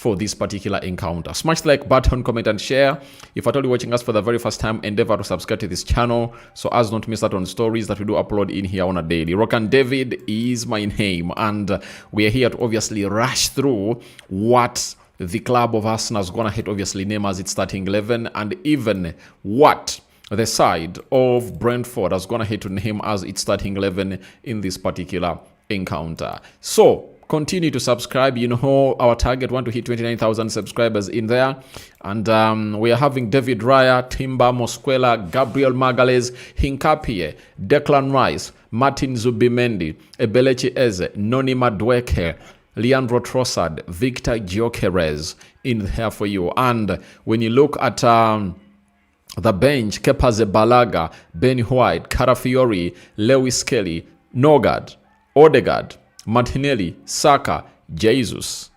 for this particular encounter. Smash the like button, comment and share. If at all you're watching us for the very first time, endeavor to subscribe to this channel so as not to miss out on stories that we do upload in here on a daily. Rokani David is my name, and we are here to obviously rush through what the club of Arsenal is going to obviously name as its starting 11, and even what the side of Brentford is going to name as its starting 11 in this particular encounter. So continue to subscribe. You know our target, want to hit 29,000 subscribers in there. And we are having David Raya, Timba Mosquela, Gabriel Magalhaes, Hinkapie, Declan Rice, Martin Zubimendi, Ebelechi Eze, Noni Madueke, Leandro Trossard, Victor Gyokeres in there for you. And when you look at the bench, Kepa Zebalaga, Ben White, Carafiori, Lewis Kelly, Nogard, Odegaard, Martinelli, Saka, Jesus.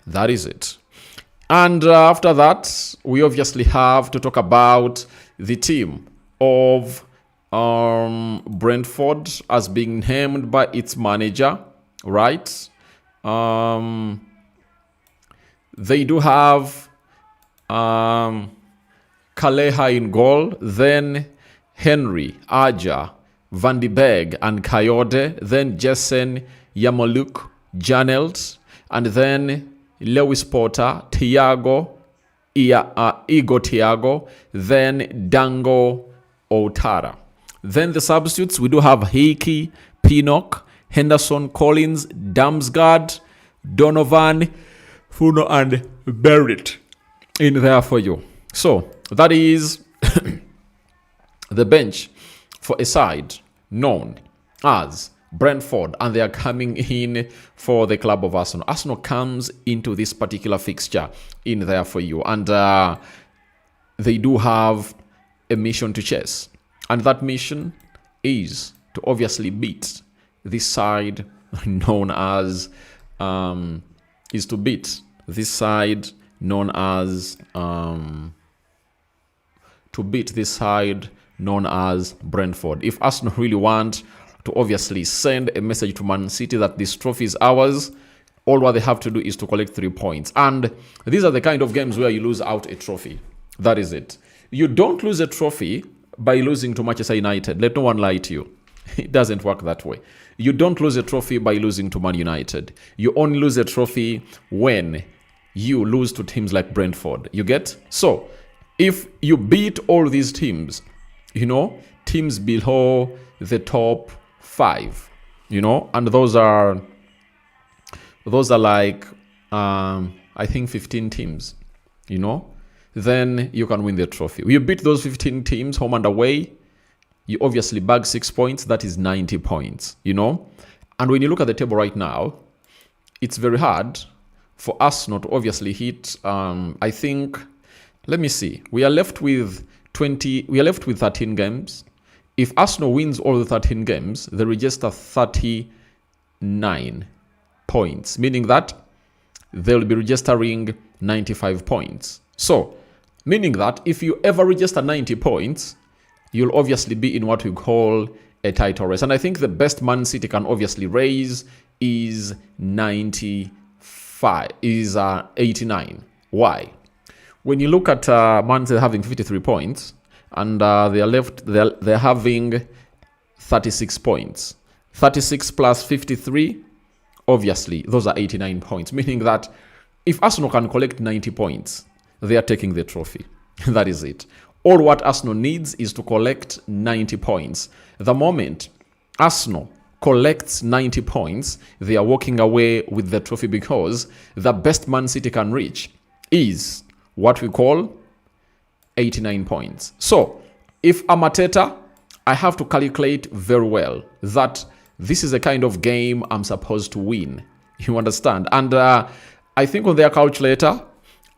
That is it. And after that, we obviously have to talk about the team of Brentford as being named by its manager, right? They do have Kaleha in goal, then Henry, Aja, Van de Beek and Kayode, then Jessen, Yamoluk, Janelt, and then Lewis Porter, Thiago, Igor Thiago, then Dango Ouattara. Then the substitutes, we do have Heiki, Pinnock, Henderson, Collins, Damsgaard, Donovan, Funo, and Barrett in there for you. So that is the bench for a side known as Brentford, and they are coming in for the club of Arsenal. Arsenal comes into this particular fixture in there for you, and they do have a mission to chase, and that mission is to obviously beat this side known as is to beat this side known as Brentford. If Arsenal really want to obviously send a message to Man City that this trophy is ours, all what they have to do is to collect 3 points. And these are the kind of games where you lose out a trophy. That is it. You don't lose a trophy by losing to Manchester United. Let no one lie to you. It doesn't work that way. You don't lose a trophy by losing to Man United. You only lose a trophy when you lose to teams like Brentford. You get? So, if you beat all these teams, you know, teams below the top 5, you know, and those are like I think 15 teams, you know, then you can win the trophy. You beat those 15 teams home and away, you obviously bag 6 points. That is 90 points, you know. And when you look at the table right now, it's very hard for Arsenal to obviously hit I think, let me see, we are left with 13 games. If Arsenal wins all the 13 games, they register 39 points, meaning that they'll be registering 95 points. So, meaning that if you ever register 90 points, you'll obviously be in what we call a title race. And I think the best Man City can obviously raise is 89. Why? When you look at Man City having 53 points, and they're having 36 points. 36 plus 53, obviously, those are 89 points. Meaning that if Arsenal can collect 90 points, they are taking the trophy. That is it. All what Arsenal needs is to collect 90 points. The moment Arsenal collects 90 points, they are walking away with the trophy, because the best Man City can reach is what we call 89 points. So, if I'm Arteta, I have to calculate very well that this is the kind of game I'm supposed to win. You understand? And I think on their calculator,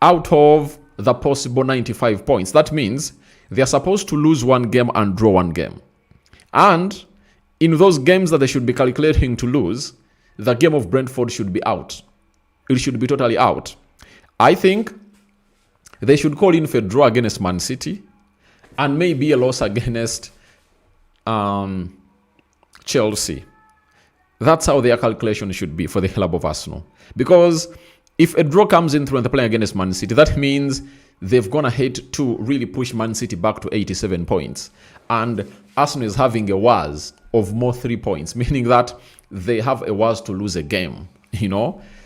out of the possible 95 points, that means they're supposed to lose 1 game and draw 1 game. And in those games that they should be calculating to lose, the game of Brentford should be out. It should be totally out. I think they should call in for a draw against Man City and maybe a loss against Chelsea. That's how their calculation should be for the club of Arsenal. Because If a draw comes in through and they're playing against Man City, that means they've gone ahead to really push Man City back to 87 points. And Arsenal is having a was of more 3 points, meaning that they have a was to lose a game,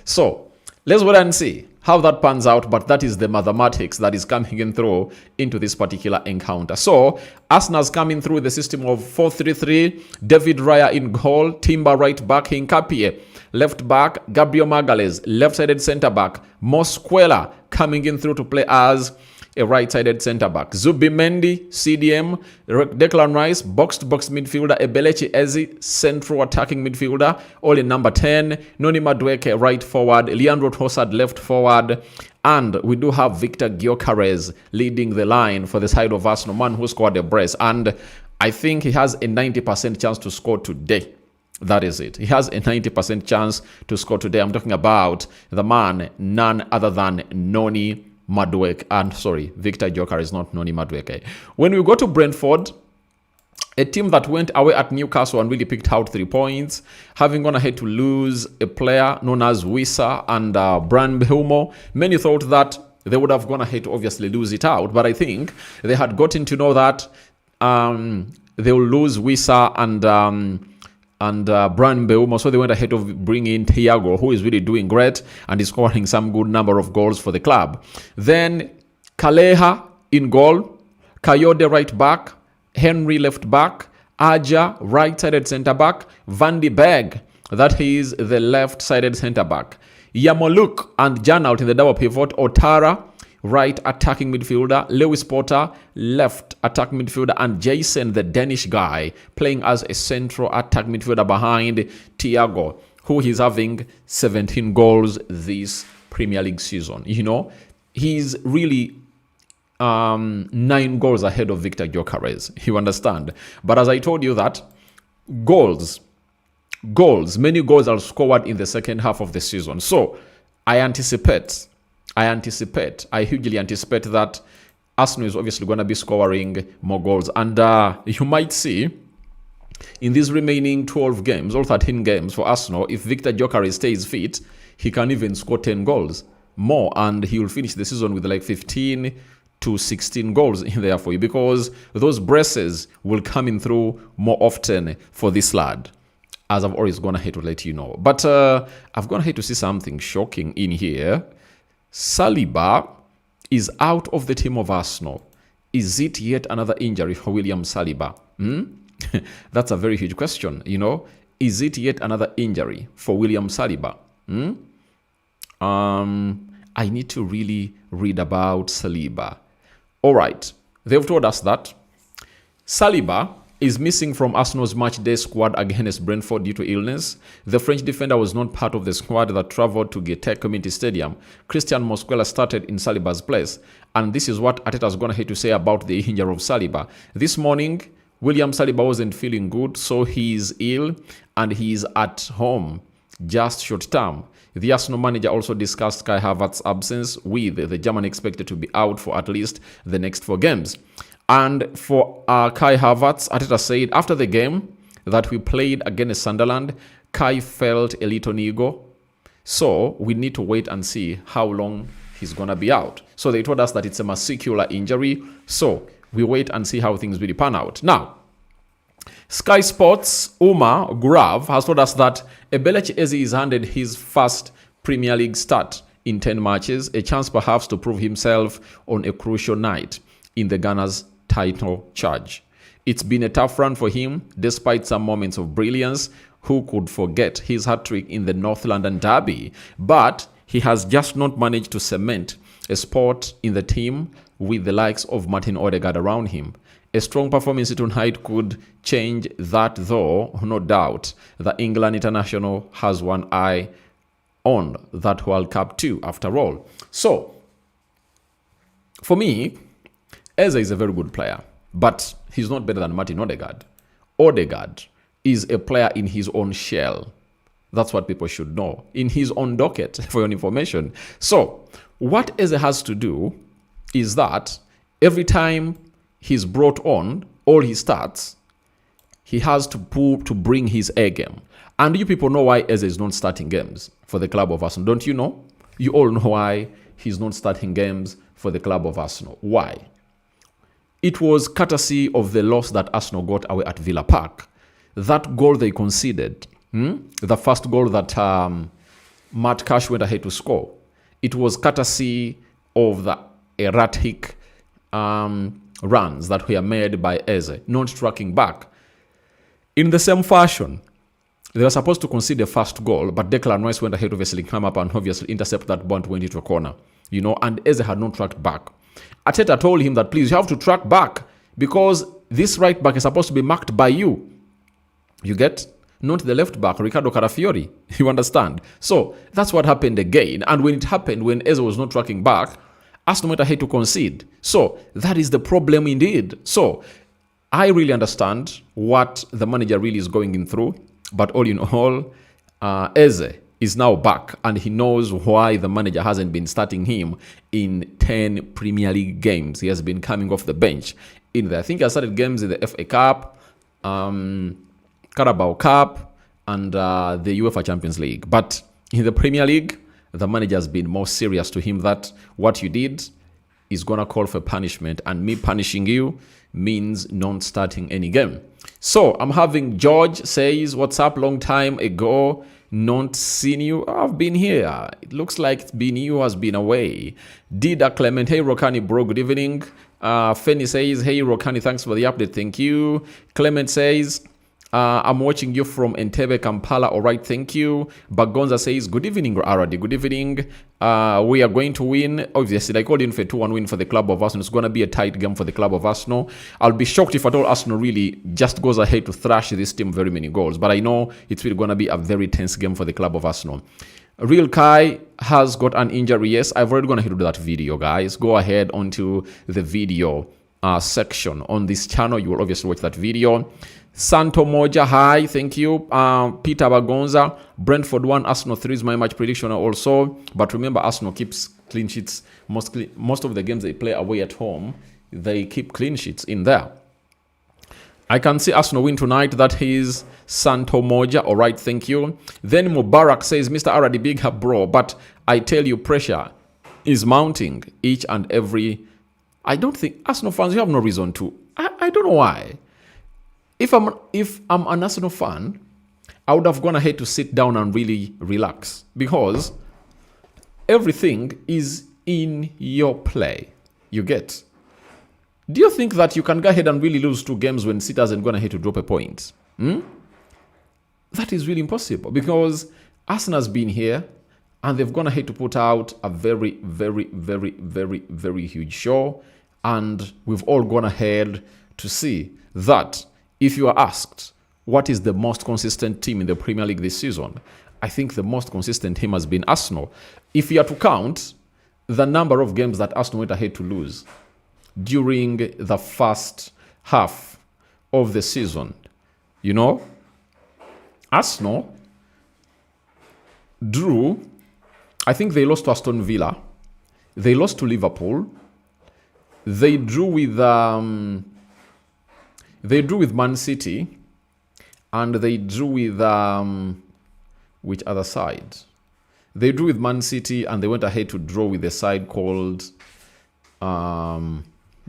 So let's wait and see how that pans out, but that is the mathematics that is coming in through into this particular encounter. So Arsenal's coming through the system of 4-3-3, David Raya in goal, Timber right back, Hinkapie left back, Gabriel Magalhaes left-sided centre-back, Mosquera coming in through to play as a right-sided centre-back, Zubimendi, CDM, Declan Rice, box-to-box midfielder, Ebelechi Eze, central attacking midfielder, all in number 10, Noni Madueke right forward, Leandro Trossard left forward, and we do have Victor Gyokeres leading the line for the side of Arsenal, man who scored a brace, and I think he has a 90% chance to score today. That is it. He has a 90% chance to score today. I'm talking about the man, none other than Noni Madueke. And sorry, Victor Gyokeres, not Noni Madueke. When we go to Brentford, a team that went away at Newcastle and really picked out 3 points, having gone ahead to lose a player known as Wissa and Bran Behumo. Many thought that they would have gone ahead to obviously lose it out, but I think they had gotten to know that they will lose Wissa and Bran Behumo, so they went ahead of bringing in Thiago, who is really doing great and is scoring some good number of goals for the club. Then Kaleha in goal, Kayode right back, Henry left back, Aja right-sided centre-back, Van de Beek, that is the left-sided centre-back, Yamoluk and Janalt in the double pivot, Otara right attacking midfielder, Lewis Potter left attack midfielder, and Jason, the Danish guy, playing as a central attack midfielder behind Thiago, who is having 17 goals this Premier League season. He's really 9 goals ahead of Victor Gyokeres. You understand? But as I told you that goals, many goals are scored in the second half of the season. So I hugely anticipate that Arsenal is obviously going to be scoring more goals. And you might see in these remaining 12 games, or 13 games for Arsenal, if Victor Gyokeres stays fit, he can even score 10 goals more. And he will finish the season with like 15 to 16 goals in there for you, because those braces will come in through more often for this lad, as I've always gone ahead to let you know. But I've gone ahead to see something shocking in here. Saliba is out of the team of Arsenal. Is it yet another injury for William Saliba? That's a very huge question, Is it yet another injury for William Saliba? I need to really read about Saliba. All right, they've told us that Saliba is missing from Arsenal's matchday squad against Brentford due to illness. The French defender was not part of the squad that travelled to Gyokeres Community Stadium. Christian Mosquera started in Saliba's place. And this is what Arteta's going to have to say about the injury of Saliba. This morning, William Saliba wasn't feeling good, so he is ill and he is at home, just short term. The Arsenal manager also discussed Kai Havertz's absence, with the German expected to be out for at least the next 4 games. And for Kai Havertz, Arteta said after the game that we played against Sunderland, Kai felt a little ego. So we need to wait and see how long he's going to be out. So they told us that it's a muscular injury. So we wait and see how things really pan out. Now, Sky Sports' Umar Gurav has told us that Ebelechi Eze is handed his first Premier League start in 10 matches, a chance perhaps to prove himself on a crucial night in the Ghana's title charge. It's been a tough run for him, despite some moments of brilliance. Who could forget his hat-trick in the North London derby? But he has just not managed to cement a spot in the team with the likes of Martin Odegaard around him. A strong performance tonight could change that, though, no doubt. The England international has one eye on that World Cup too, after all. So, for me, Eze is a very good player, but he's not better than Martin Odegaard. Odegaard is a player in his own shell. That's what people should know. In his own docket, for your information. So, what Eze has to do is that every time he's brought on all his stats, he has to bring his A game. And you people know why Eze is not starting games for the club of Arsenal, don't you know? You all know why he's not starting games for the club of Arsenal. Why? It was courtesy of the loss that Arsenal got away at Villa Park. That goal they conceded, the first goal that Matt Cash went ahead to score, it was courtesy of the erratic runs that were made by Eze, not tracking back. In the same fashion, they were supposed to concede the first goal, but Declan Rice went ahead, obviously come up and obviously intercept that ball, went into a corner, and Eze had not tracked back. Arteta told him that, please, you have to track back because this right back is supposed to be marked by you. You get? Not the left back, Ricardo Carafiori. You understand? So that's what happened again. And when it happened, when Eze was not tracking back, Arsenal went ahead to concede. So that is the problem indeed. So I really understand what the manager really is going in through. But all in all, Eze is now back and he knows why the manager hasn't been starting him in 10 Premier League games. He has been coming off the bench. I think he started games in the FA Cup, Carabao Cup, and the UEFA Champions League. But in the Premier League, the manager has been more serious to him that what you did is going to call for punishment. And me punishing you means not starting any game. So I'm having George says, what's up, long time ago, not seen you. I've been here. It looks like it's been you has been away. Dida Clement, hey Rokani bro, good evening. Feni says, hey Rokani, thanks for the update, thank you. Clement says, I'm watching you from Entebbe, Kampala. All right, thank you. Bagonza says, good evening, Aradi. Good evening. We are going to win. Obviously, I called in for a 2-1 win for the club of Arsenal. It's going to be a tight game for the club of Arsenal. I'll be shocked if at all Arsenal really just goes ahead to thrash this team very many goals. But I know it's really going to be a very tense game for the club of Arsenal. Real Kai has got an injury. Yes, I've already gone ahead to do that video, guys. Go ahead onto the video section on this channel. You will obviously watch that video. Santo Moja, hi, thank you. Peter Bagonza, Brentford 1, Arsenal 3 is my match prediction also. But remember, Arsenal keeps clean sheets. Most of the games they play away at home, they keep clean sheets in there. I can see Arsenal win tonight. That is Santo Moja. All right, thank you. Then Mubarak says, Mr. Aradi, big up, bro. But I tell you, pressure is mounting each and every... I don't think... Arsenal fans, you have no reason to. I don't know why. If I'm an Arsenal fan, I would have gone ahead to sit down and really relax because everything is in your play. You get? Do you think that you can go ahead and really lose 2 games when City hasn't gone ahead to drop a point? That is really impossible because Arsenal has been here and they've gone ahead to put out a very, very, very, very, very huge show. And we've all gone ahead to see that if you are asked what is the most consistent team in the Premier League this season, I think the most consistent team has been Arsenal. If you are to count the number of games that Arsenal went ahead to lose during the first half of the season, Arsenal drew, I think they lost to Aston Villa, they lost to Liverpool, they drew with Man City, and they drew with which other side? They drew with Man City, and they went ahead to draw with a side called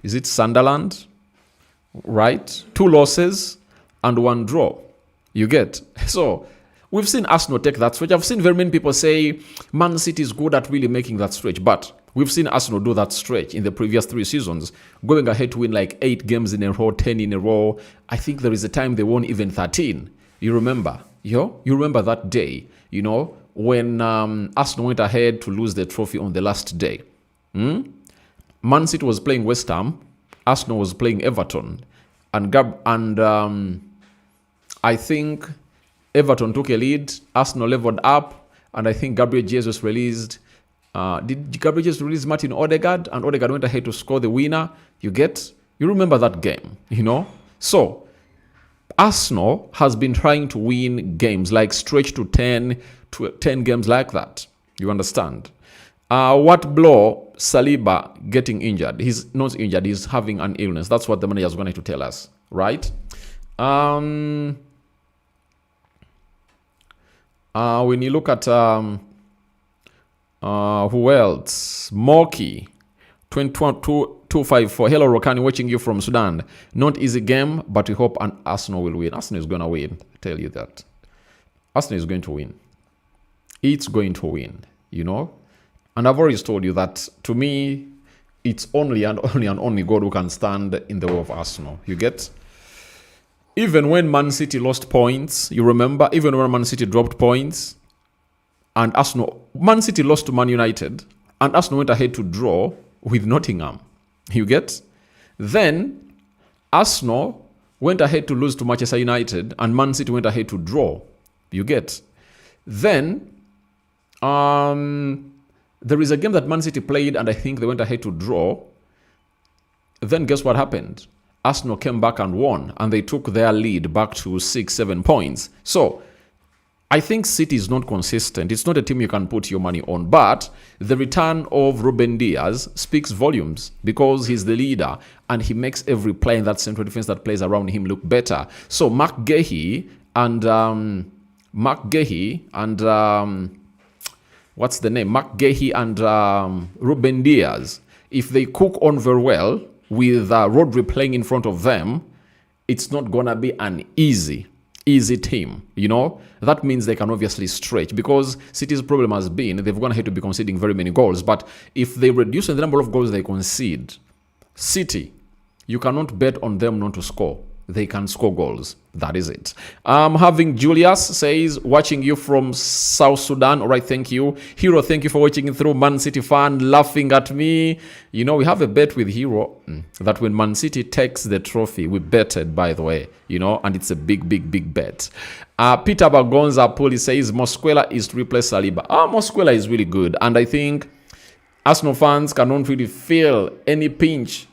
is it Sunderland? Right? 2 losses and 1 draw. You get? So we've seen Arsenal take that stretch. I've seen very many people say Man City is good at really making that stretch, but we've seen Arsenal do that stretch in the previous 3 seasons, going ahead to win like 8 games in a row, 10 in a row. I think there is a time they won even 13. You remember? You remember that day, when Arsenal went ahead to lose the trophy on the last day. Man City was playing West Ham, Arsenal was playing Everton, and I think Everton took a lead, Arsenal leveled up, and I think Gabriel Jesus released... did Gabriel Jesus release Martin Odegaard, and Odegaard went ahead to score the winner? You remember that game, So, Arsenal has been trying to win games, like stretch to 10 games like that. You understand? What blow? Saliba getting injured. He's not injured. He's having an illness. That's what the manager is going to tell us, right? When you look at Who else? Moki 254. Hello, Rokani, watching you from Sudan. Not easy game, but we hope Arsenal will win. Arsenal is going to win. I tell you that. Arsenal is going to win. It's going to win, you know. And I've always told you that, to me, it's only God who can stand in the way of Arsenal. You get? Even when Man City lost points, you remember, even when Man City dropped points, and Man City lost to Man United, and Arsenal went ahead to draw with Nottingham. You get? Then, Arsenal went ahead to lose to Manchester United, and Man City went ahead to draw. You get? Then, there is a game that Man City played, and I think they went ahead to draw. Then guess what happened? Arsenal came back and won, and they took their lead back to 6-7 points. So, I think City is not consistent. It's not a team you can put your money on. But the return of Ruben Diaz speaks volumes because he's the leader, and he makes every player in that central defense that plays around him look better. So, McGahey and what's the name? McGahey and Ruben Diaz, if they cook on very well with Rodri playing in front of them, it's not going to be an easy team, you know. That means they can obviously stretch, because City's problem has been they've gone ahead to be conceding very many goals. But if they reduce the number of goals they concede, City, you cannot bet on them not to score. They can score goals. That is it. Having Julius says, watching you from South Sudan. All right, thank you. Hero, thank you for watching through. Man City fan laughing at me. You know, we have a bet with Hero that when Man City takes the trophy, we betted, by the way, you know, and it's a big bet. Peter Bagonza Poli says, Mosquera is to replace Saliba. Mosquera is really good. And I think Arsenal fans cannot really feel any pinch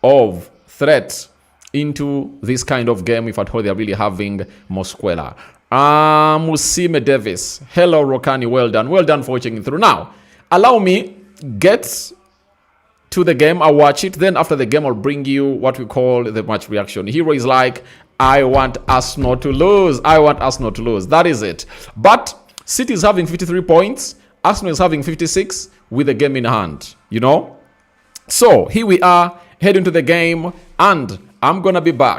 of threat into this kind of game if at all they're really having Mosquera. Musime Davis. Hello, Rokani. Well done for watching it through. Now, allow me get to the game. I'll watch it. Then after the game, I'll bring you what we call the match reaction. Hero is like, I want Arsenal to lose. That is it. But City is having 53 points. Arsenal is having 56 with the game in hand, you know. So here we are heading to the game, and I'm going to be back.